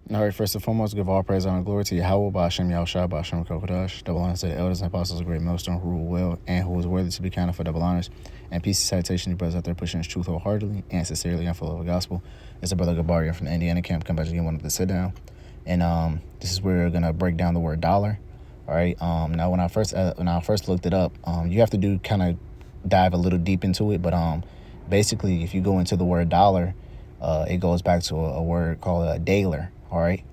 All right, first and foremost, give all praise, honor, and glory to Yahweh, Ba'ashem Yahushua, Ba'ashem Kokodash, double honors to the elders and apostles of Great Millstone, who rule well and who is worthy to be counted for double honors. And peace and salutation to brothers out there pushing his truth wholeheartedly and sincerely and full of the gospel. It's a brother Gabaria from the Indiana camp. Come back again, wanted to sit down. And this is where we're going to break down the word dollar. All right. Now, when I first looked it up, you have to kind of dive a little deep into it. But basically, if you go into the word dollar, it goes back to a word called a daler. All right.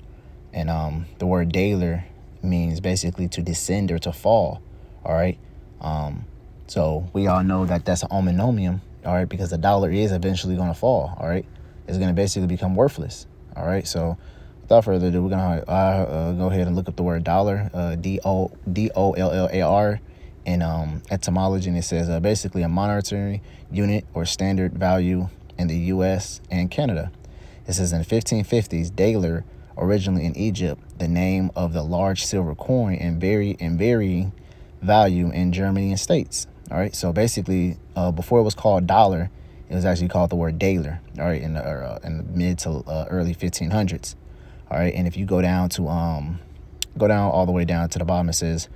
And the word daler means basically to descend or to fall. All right. So we all know that that's an homonomium. All right. Because the dollar is eventually going to fall. All right. It's going to basically become worthless. All right. So without further ado, we're going to go ahead and look up the word dollar, DOLLAR, in etymology. And it says basically a monetary unit or standard value in the U.S. and Canada. It says in the 1550s, daler, originally in Egypt, the name of the large silver coin and varying value in Germany and States. All right, so basically, before it was called dollar, it was actually called the word daler. All right, in the mid to early 1500s. All right, and if you go down all the way down to the bottom, it says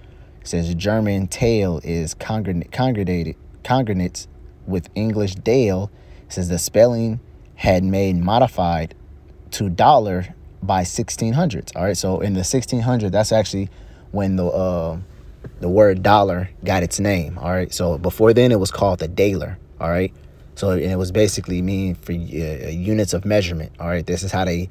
German tael is congregates with English dale. It says the spelling had made modified to dollar by 1600s. All right, so in the 1600s, that's actually when the word dollar got its name. All right, so before then it was called the daler. All right, so and it was basically mean for units of measurement. All right, this is how they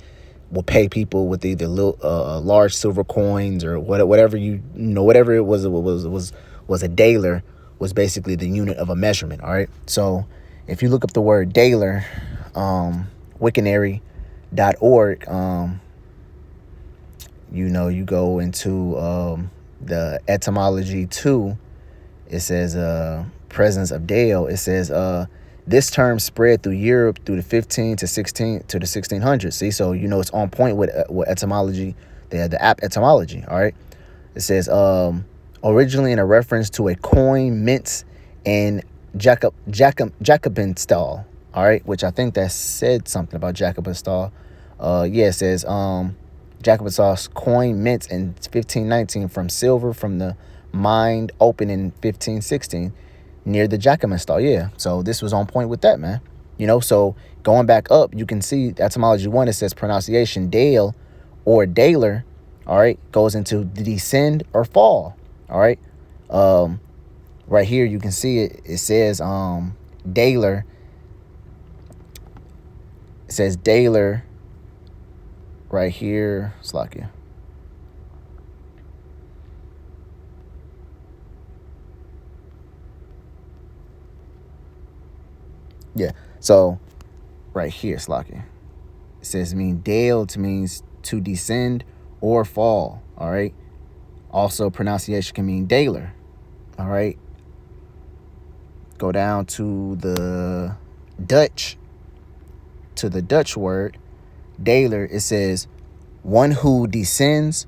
will pay people with either large silver coins or whatever whatever it was a daler was basically the unit of a measurement. All right, so if you look up the word daler, Wiktionary.org, you go into the etymology too. It says presence of dale. It says this term spread through Europe through the 1600s. See, so it's on point with etymology, the app etymology. All right, it says originally in a reference to a coin mints in Jacobinstall. All right, which I think that said something about Jacobinstall. It says Jacobinstall's coin mints in 1519 from silver from the mine opened in 1516 near the Jacobinstall. Yeah, so this was on point with that, man. So going back up, you can see etymology 1, it says pronunciation dale or daler, all right, goes into descend or fall. All right, right here you can see it says daler. It says daler right here. Slakia. Yeah, so right here, Slakia. It says dale means to descend or fall. All right. Also, pronunciation can mean daler. All right. Go down to the Dutch word daler. It says one who descends,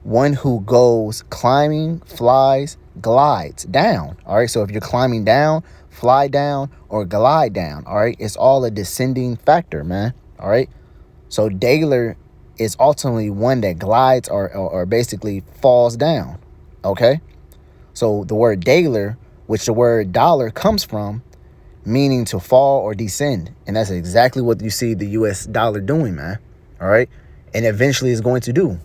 one who goes climbing, flies, glides down. All right, so if you're climbing down, fly down, or glide down, all right, it's all a descending factor, man. All right, so daler is ultimately one that glides or basically falls down. Okay, so the word daler, which the word dollar comes from, meaning to fall or descend. And that's exactly what you see the US dollar doing, man. All right, and eventually is going to do.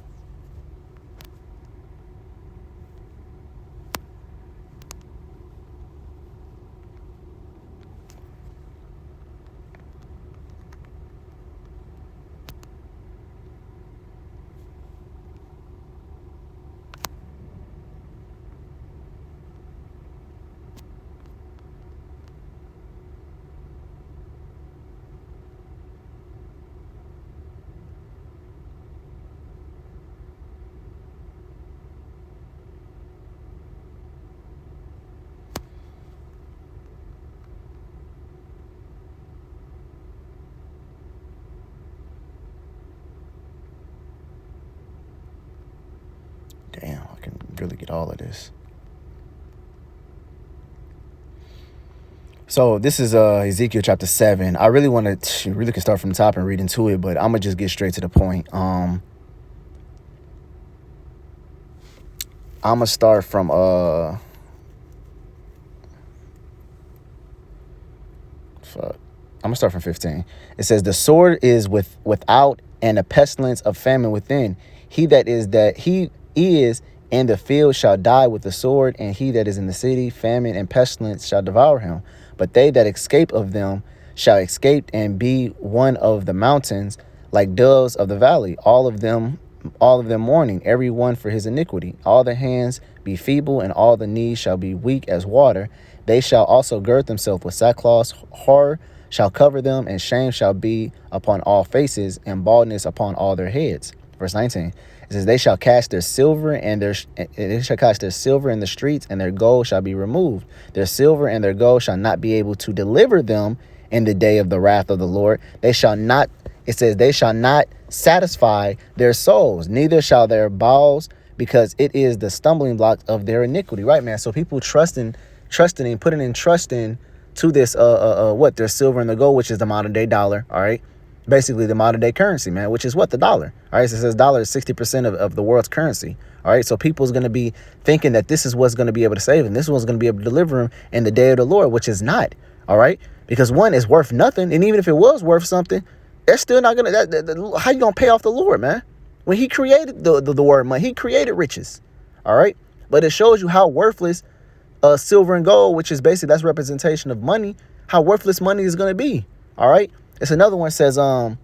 Damn, I can really get all of this. So this is Ezekiel chapter 7. I really want to really can start from the top and read into it, but I'm gonna just get straight to the point. I'm gonna start from fuck. I'm gonna start from 15. It says, the sword is without, and a pestilence of famine within. He is in the field shall die with the sword, and he that is in the city, famine and pestilence shall devour him. But they that escape of them shall escape and be one of the mountains, like doves of the valley, all of them mourning, every one for his iniquity. All the hands be feeble, and all the knees shall be weak as water. They shall also gird themselves with sackcloth, horror shall cover them, and shame shall be upon all faces, and baldness upon all their heads. Verse 19. It says, they shall cast their silver in the streets, and their gold shall be removed. Their silver and their gold shall not be able to deliver them in the day of the wrath of the Lord. They shall not satisfy their souls, neither shall their bowels, because it is the stumbling block of their iniquity. Right, man? So people trusting and putting in trust in to this their silver and the gold, which is the modern day dollar. All right, basically the modern day currency, man, which is what? The dollar. All right, so it says dollar is 60% of the world's currency. All right, so people's going to be thinking that this is what's going to be able to save them, this one's going to be able to deliver them in the day of the Lord, which is not. All right, because one is worth nothing, and even if it was worth something, that's still not going to, how you going to pay off the Lord, man? When he created the word money, he created riches. All right, but it shows you how worthless silver and gold, which is basically, that's representation of money, how worthless money is going to be. All right. It's another one says, they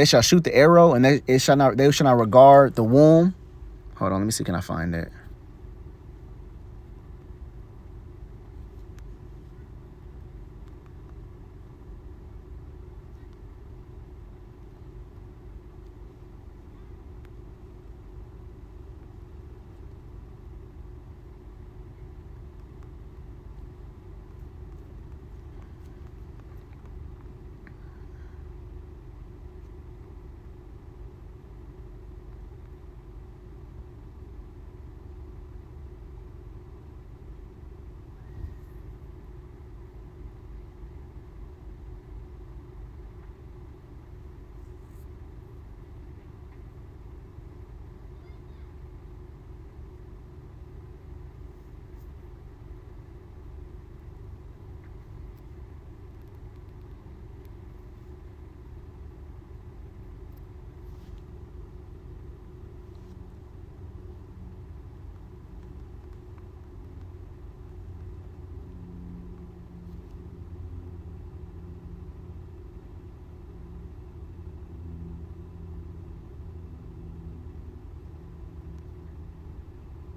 shall shoot the arrow, and they shall not regard the womb. Hold on. Let me see. Can I find that?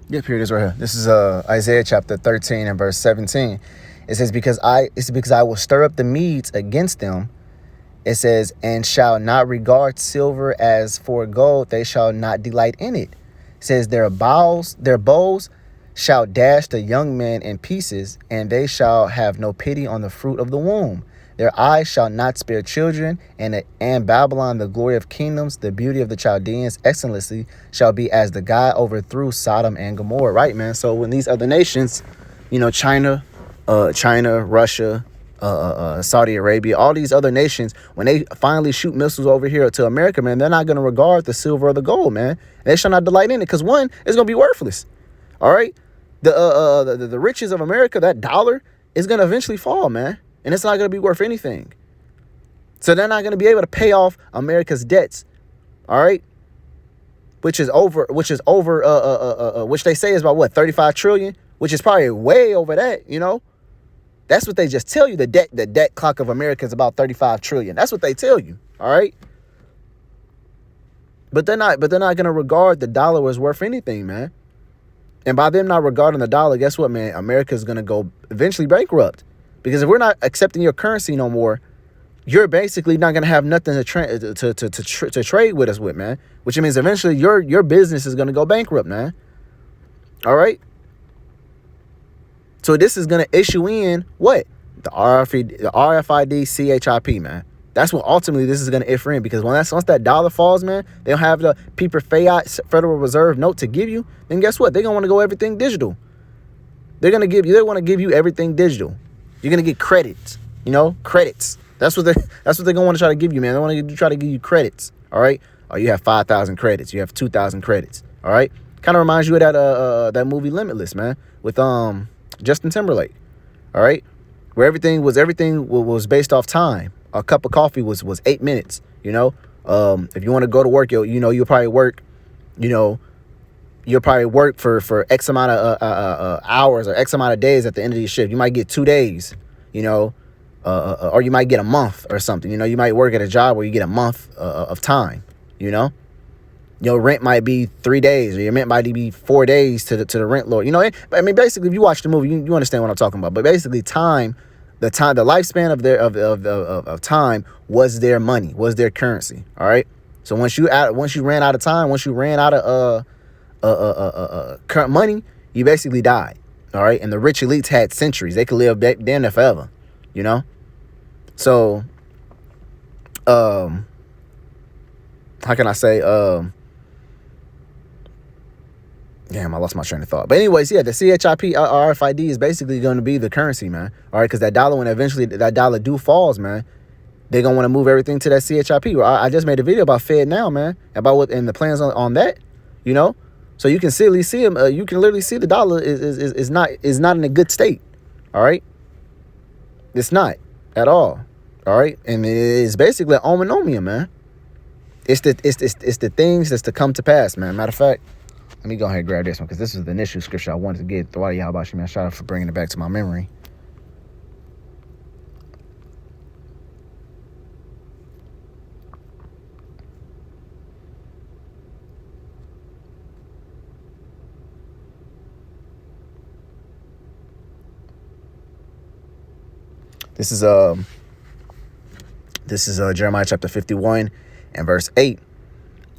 Yep, here it is right here. This is Isaiah chapter 13 and verse 17. It says, because I will stir up the Medes against them. It says, and shall not regard silver as for gold, they shall not delight in it. It says, their bows shall dash the young men in pieces, and they shall have no pity on the fruit of the womb. Their eyes shall not spare children, and Babylon, the glory of kingdoms, the beauty of the Chaldeans, excellency, shall be as the God overthrew Sodom and Gomorrah. Right, man? So when these other nations, China, Russia, Saudi Arabia, all these other nations, when they finally shoot missiles over here to America, man, they're not going to regard the silver or the gold, man. They shall not delight in it, because one, it's going to be worthless. All right? The riches of America, that dollar, is going to eventually fall, man. And it's not going to be worth anything. So they're not going to be able to pay off America's debts. All right. Which they say is about what, 35 trillion, which is probably way over that, That's what they just tell you. The debt clock of America is about 35 trillion. That's what they tell you. All right. But they're not going to regard the dollar as worth anything, man. And by them not regarding the dollar, guess what, man? America is going to go eventually bankrupt. Because if we're not accepting your currency no more, you're basically not going to have nothing to trade with us with, man. Which means eventually your business is going to go bankrupt, man. All right. So this is going to issue in what? The RFID CHIP, man. That's what ultimately this is going to issue in, because once that dollar falls, man, they don't have the paper fiat Federal Reserve note to give you. Then guess what? They're going to want to go everything digital. They want to give you everything digital. You're going to get credits, credits. That's what they're going to want to try to give you, man. They want to try to give you credits. All right. Oh, you have 5,000 credits. You have 2,000 credits. All right. Kind of reminds you of that movie Limitless, man, with Justin Timberlake. All right. Where everything was based off time. A cup of coffee was 8 minutes, you know. If you want to go to work, you'll probably work, for X amount of hours or X amount of days at the end of your shift. You might get 2 days, or you might get a month or something. You might work at a job where you get a month of time, Your rent might be 3 days, or your rent might be 4 days to the rent lord. I mean, basically, if you watch the movie, you understand what I'm talking about. But basically, the lifespan of time was their money, was their currency. All right. So once you ran out of time, once you ran out of current money, you basically died. All right. And the rich elites had centuries; they could live damn near forever. So, how can I say? Damn, I lost my train of thought. But anyways, yeah, the CHIP RFID is basically going to be the currency, man. All right, because that dollar, when eventually that dollar falls, man, they're going to want to move everything to that CHIP. I just made a video about FedNow, man, about and the plans on that, So you can literally see them. You can literally see the dollar is not in a good state. All right, it's not at all. All right, and it is basically an omonomium, man. It's the things that's to come to pass, man. Matter of fact, let me go ahead and grab this one, because this is the initial scripture I wanted to get. Thwadi Yahabashi, man. Shout out for bringing it back to my memory. This is Jeremiah chapter 51 and verse 8.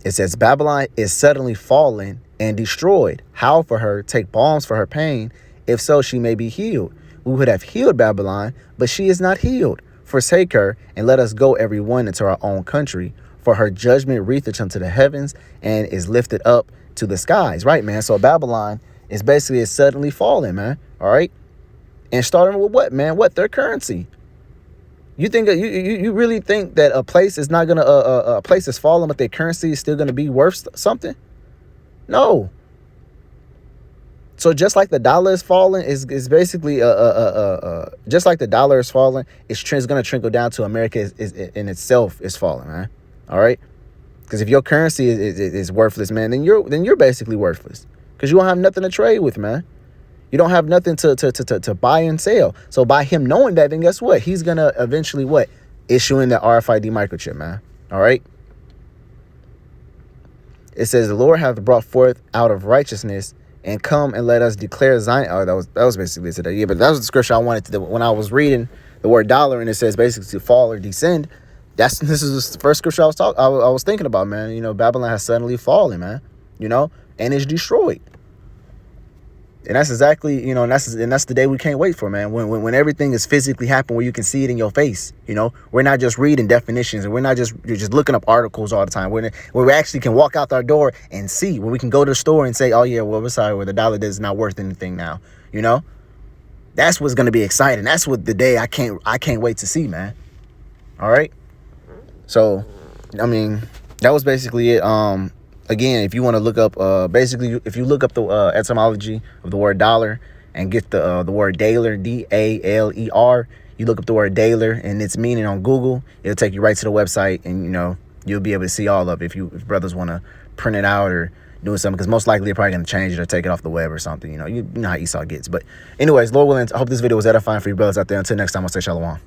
It says, Babylon is suddenly fallen and destroyed. Howl for her, take balms for her pain. If so, she may be healed. We would have healed Babylon, but she is not healed. Forsake her, and let us go every one into our own country. For her judgment reacheth unto the heavens, and is lifted up to the skies. Right, man? So Babylon is basically suddenly falling, man. All right? And starting with what, man? What? Their currency. You think you really think that a place is not gonna a place is falling, but their currency is still gonna be worth something? No. So just like the dollar is falling, is basically just like the dollar is falling, it's gonna trickle down to America is in itself is falling, man. All right, because if your currency is worthless, man, then you're basically worthless, because you don't have nothing to trade with, man. You don't have nothing to buy and sell. So by him knowing that, then guess what? He's going to eventually issue in the RFID microchip, man. All right. It says, the Lord hath brought forth out of righteousness, and come and let us declare Zion. Oh, that was basically today. Yeah, but that was the scripture I wanted to, when I was reading the word dollar, and it says basically to fall or descend. This is the first scripture I was thinking about, man. Babylon has suddenly fallen, man, and is destroyed. And that's exactly, and that's the day we can't wait for, man. When everything is physically happening, where you can see it in your face. We're not just reading definitions, and we're not just looking up articles all the time. Where we actually can walk out our door and see, where we can go to the store and say, oh yeah, well, we're sorry, where the dollar is not worth anything now. That's what's gonna be exciting. That's what the day I can't wait to see, man. All right. So, I mean, that was basically it. Again, if you want to look up, if you look up the etymology of the word dollar and get the word daler, D-A-L-E-R, you look up the word daler and its meaning on Google, it'll take you right to the website, and you'll be able to see all of it if brothers want to print it out or doing something, because most likely they're probably going to change it or take it off the web or something. You know how Esau gets. But anyways, Lord willing, I hope this video was edifying for you brothers out there. Until next time, I'll say shalom.